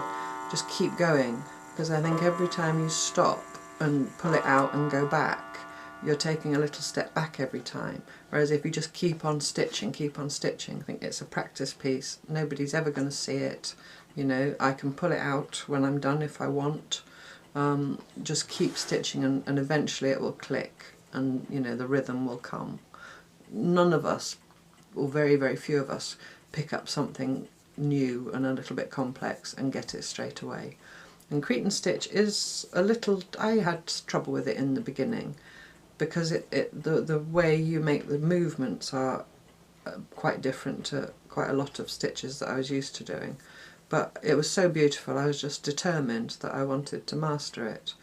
Just keep going. Because I think every time you stop and pull it out and go back, you're taking a little step back every time. Whereas if you just keep on stitching, I think it's a practice piece. Nobody's ever going to see it. You know, I can pull it out when I'm done if I want. Just keep stitching, and eventually it will click, and you know, the rhythm will come. None of us, or very, very few of us, pick up something new and a little bit complex and get it straight away. And Cretan stitch is a little, I had trouble with it in the beginning, because the way you make the movements are quite different to quite a lot of stitches that I was used to doing. But it was so beautiful, I was just determined that I wanted to master it.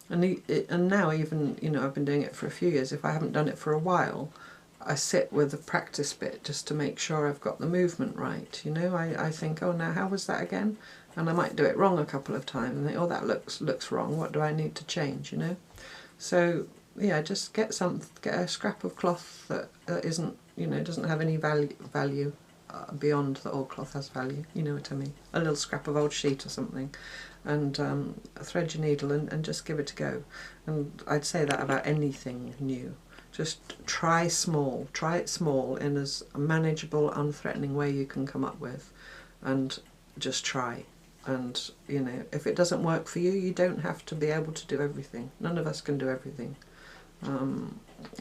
And now even, you know, I've been doing it for a few years, if I haven't done it for a while, I sit with the practice bit just to make sure I've got the movement right. You know, I think, oh, now how was that again? And I might do it wrong a couple of times and think, oh, that looks wrong, what do I need to change, you know? So yeah, just get a scrap of cloth that isn't, you know, doesn't have any value beyond that all cloth has value, you know what I mean? A little scrap of old sheet or something, and thread your needle and just give it a go. And I'd say that about anything new. Just try it small in as manageable, unthreatening way you can come up with, and just try. And you know, if it doesn't work for you, you don't have to be able to do everything. None of us can do everything.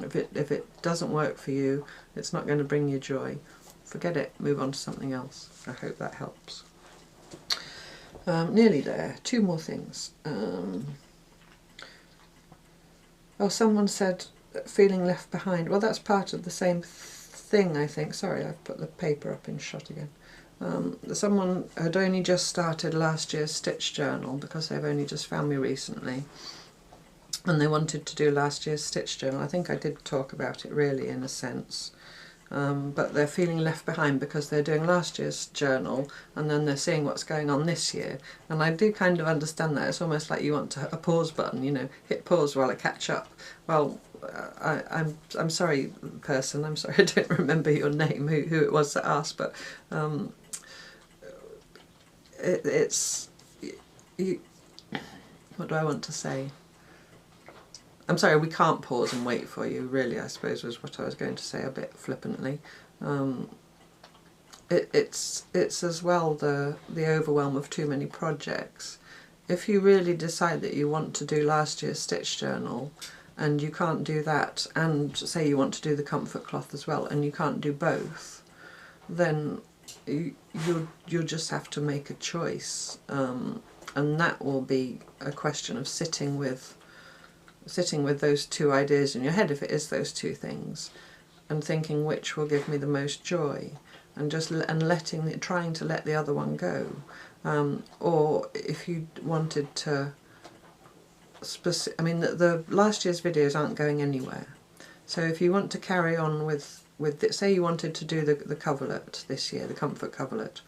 If it doesn't work for you, it's not going to bring you joy, forget it, move on to something else. I hope that helps. Nearly there. Two more things. Oh, someone said feeling left behind. Well, that's part of the same thing, I think. Sorry, I've put the paper up in shot again. Someone had only just started last year's stitch journal because they've only just found me recently, and they wanted to do last year's stitch journal. I think I did talk about it really in a sense, but they're feeling left behind because they're doing last year's journal and then they're seeing what's going on this year. And I do kind of understand that. It's almost like you want a pause button, you know, hit pause while I catch up. Well, I'm sorry, person, I'm sorry I don't remember your name, who it was that asked, but what do I want to say? I'm sorry, we can't pause and wait for you, really, I suppose was what I was going to say a bit flippantly. It's as well the overwhelm of too many projects. if you really decide that you want to do last year's stitch journal and you can't do that, and say you want to do the comfort cloth as well and you can't do both, then you'll just have to make a choice, and that will be a question of sitting with those two ideas in your head, if it is those two things, and thinking which will give me the most joy, and trying to let the other one go. Or if you wanted to, I mean, the last year's videos aren't going anywhere. So if you want to carry on with say you wanted to do the coverlet this year, the comfort coverlet,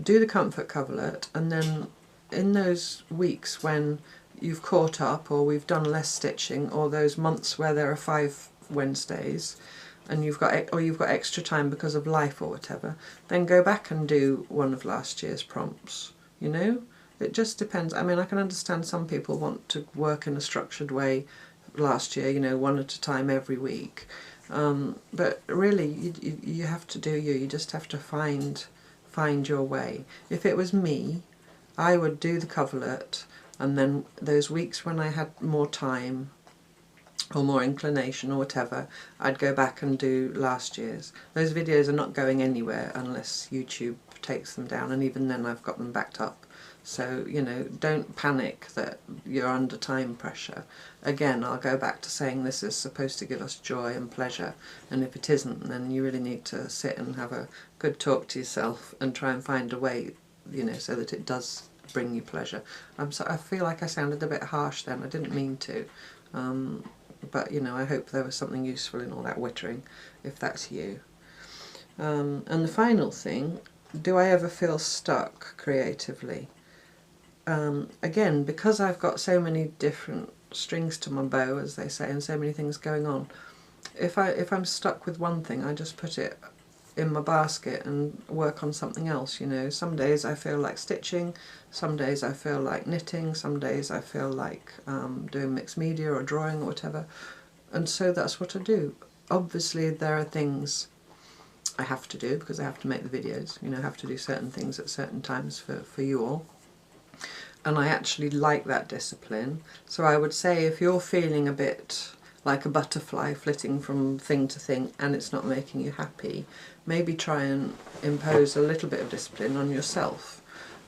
do the comfort coverlet, and then in those weeks when you've caught up, or we've done less stitching, or those months where there are 5 Wednesdays, and you've got extra time because of life or whatever, then go back and do one of last year's prompts. You know, it just depends. I mean, I can understand some people want to work in a structured way last year, you know, one at a time every week, but really you have to do you just have to find your way. If it was me, I would do the coverlet, and then those weeks when I had more time or more inclination or whatever, I'd go back and do last year's. Those videos are not going anywhere unless YouTube takes them down, and even then I've got them backed up. So, you know, don't panic that you're under time pressure. Again, I'll go back to saying this is supposed to give us joy and pleasure, and if it isn't, then you really need to sit and have a good talk to yourself and try and find a way, you know, so that it does bring you pleasure. I feel like I sounded a bit harsh then, I didn't mean to. But, you know, I hope there was something useful in all that wittering, if that's you. And the final thing, do I ever feel stuck creatively? Again, because I've got so many different strings to my bow, as they say, and so many things going on, if I'm stuck with one thing, I just put it in my basket and work on something else, you know. Some days I feel like stitching, some days I feel like knitting, some days I feel like doing mixed media or drawing or whatever, and so that's what I do. Obviously there are things I have to do because I have to make the videos, you know, I have to do certain things at certain times for you all, and I actually like that discipline. So I would say if you're feeling a bit like a butterfly flitting from thing to thing and it's not making you happy, maybe try and impose a little bit of discipline on yourself.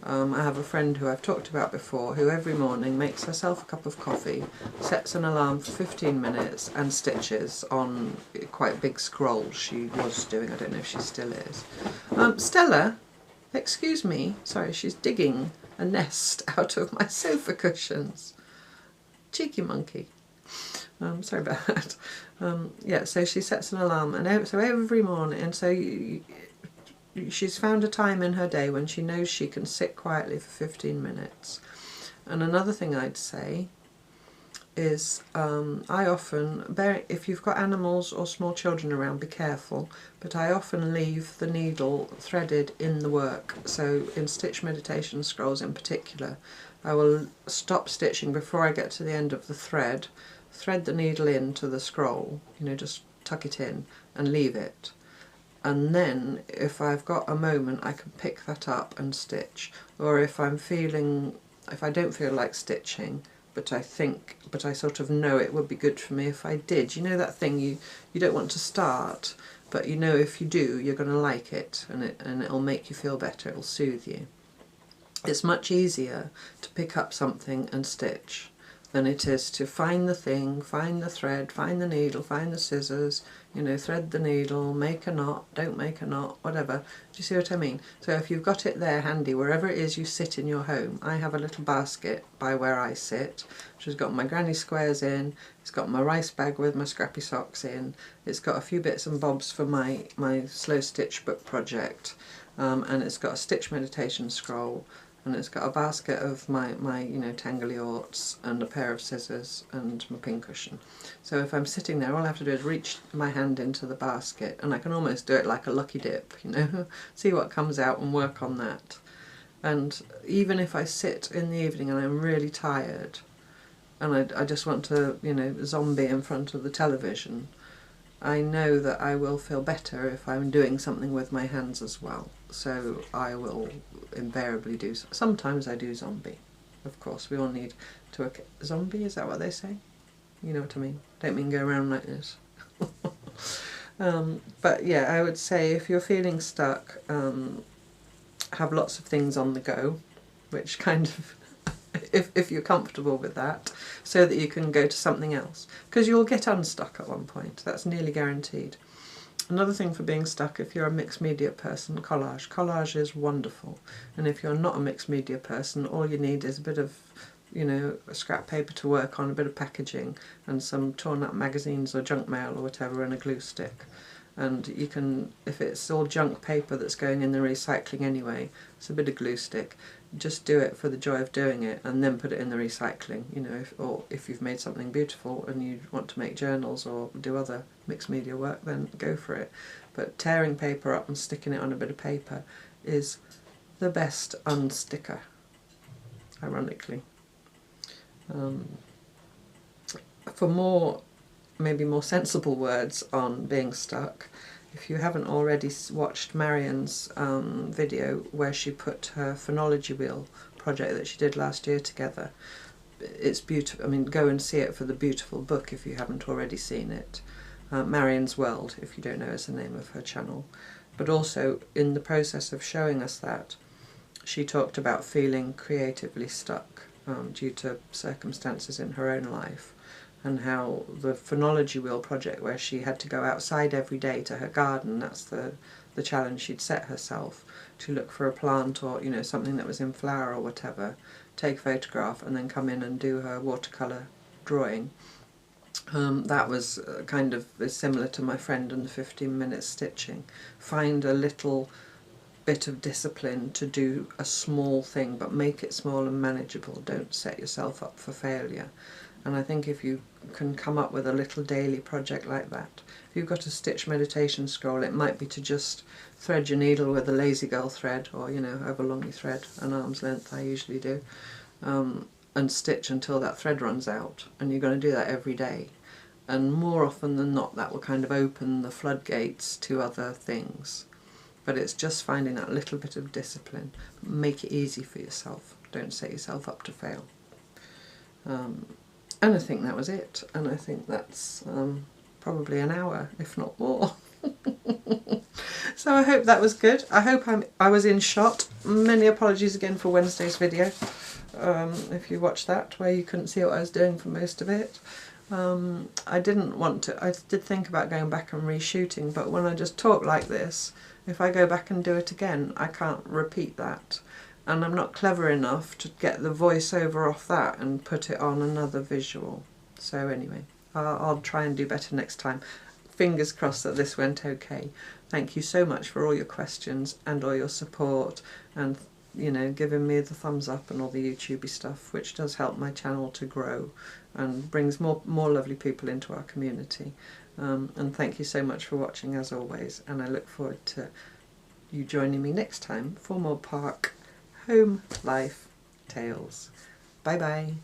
I have a friend who I've talked about before who every morning makes herself a cup of coffee, sets an alarm for 15 minutes and stitches on quite big scrolls she was doing. I don't know if she still is. Stella, excuse me, sorry, she's digging a nest out of my sofa cushions. Cheeky monkey. Sorry about that. Yeah, so she sets an alarm, and so every morning, and so she's found a time in her day when she knows she can sit quietly for 15 minutes. And another thing I'd say is I often, if you've got animals or small children around, be careful, but I often leave the needle threaded in the work. So in stitch meditation scrolls in particular, I will stop stitching before I get to the end of the thread, thread the needle into the scroll, you know, just tuck it in and leave it. And then if I've got a moment I can pick that up and stitch. Or if I don't feel like stitching, but I sort of know it would be good for me if I did. You know that thing you don't want to start, but you know if you do you're going to like it, and it'll make you feel better, it'll soothe you. It's much easier to pick up something and stitch than it is to find the thing, find the thread, find the needle, find the scissors, you know, thread the needle, make a knot, don't make a knot, whatever. Do you see what I mean? So if you've got it there handy, wherever it is you sit in your home, I have a little basket by where I sit, which has got my granny squares in, it's got my rice bag with my scrappy socks in, it's got a few bits and bobs for my slow stitch book project, and it's got a stitch meditation scroll, and it's got a basket of my you know, tangly orts, and a pair of scissors and my pincushion. So if I'm sitting there, all I have to do is reach my hand into the basket, and I can almost do it like a lucky dip, you know, see what comes out and work on that. And even if I sit in the evening and I'm really tired and I just want to, you know, zombie in front of the television, I know that I will feel better if I'm doing something with my hands as well. So I will invariably do, sometimes I do zombie, of course we all need to zombie, is that what they say? You know what I mean? Don't mean go around like this. But yeah, I would say if you're feeling stuck, have lots of things on the go, which kind of, if you're comfortable with that, so that you can go to something else, because you'll get unstuck at one point, that's nearly guaranteed. Another thing for being stuck, if you're a mixed media person, collage. Collage is wonderful, and if you're not a mixed media person, all you need is a bit of, you know, a scrap paper to work on, a bit of packaging, and some torn up magazines or junk mail or whatever, and a glue stick. And you can, if it's all junk paper that's going in the recycling anyway, it's a bit of glue stick. Just do it for the joy of doing it, and then put it in the recycling. You know, or if you've made something beautiful and you want to make journals or do other mixed media work, then go for it. But tearing paper up and sticking it on a bit of paper is the best unsticker, ironically. For more, maybe more sensible words on being stuck, if you haven't already watched Marion's video where she put her phonology wheel project that she did last year together, it's beautiful. I mean, go and see it for the beautiful book if you haven't already seen it. Marion's World, if you don't know, is the name of her channel. But also, in the process of showing us that, she talked about feeling creatively stuck due to circumstances in her own life, and how the phonology wheel project, where she had to go outside every day to her garden, that's the challenge she'd set herself, to look for a plant or, you know, something that was in flower or whatever, take a photograph and then come in and do her watercolour drawing. That was kind of similar to my friend and the 15 minutes stitching. Find a little bit of discipline to do a small thing, but make it small and manageable. Don't set yourself up for failure. And I think if you can come up with a little daily project like that, if you've got a stitch meditation scroll, it might be to just thread your needle with a lazy girl thread, or, you know, however long you thread, an arm's length I usually do, and stitch until that thread runs out. And you're going to do that every day. And more often than not, that will kind of open the floodgates to other things. But it's just finding that little bit of discipline. Make it easy for yourself. Don't set yourself up to fail. And I think that was it. And I think that's probably an hour, if not more. So I hope that was good. I hope I was in shot. Many apologies again for Wednesday's video. If you watched that, where you couldn't see what I was doing for most of it. I didn't want to. I did think about going back and reshooting, but when I just talk like this, if I go back and do it again, I can't repeat that. And I'm not clever enough to get the voiceover off that and put it on another visual. So anyway, I'll try and do better next time. Fingers crossed that this went okay. Thank you so much for all your questions and all your support, and, you know, giving me the thumbs up and all the YouTubey stuff, which does help my channel to grow and brings more lovely people into our community. And thank you so much for watching, as always, and I look forward to you joining me next time for more park home life tales. Bye bye.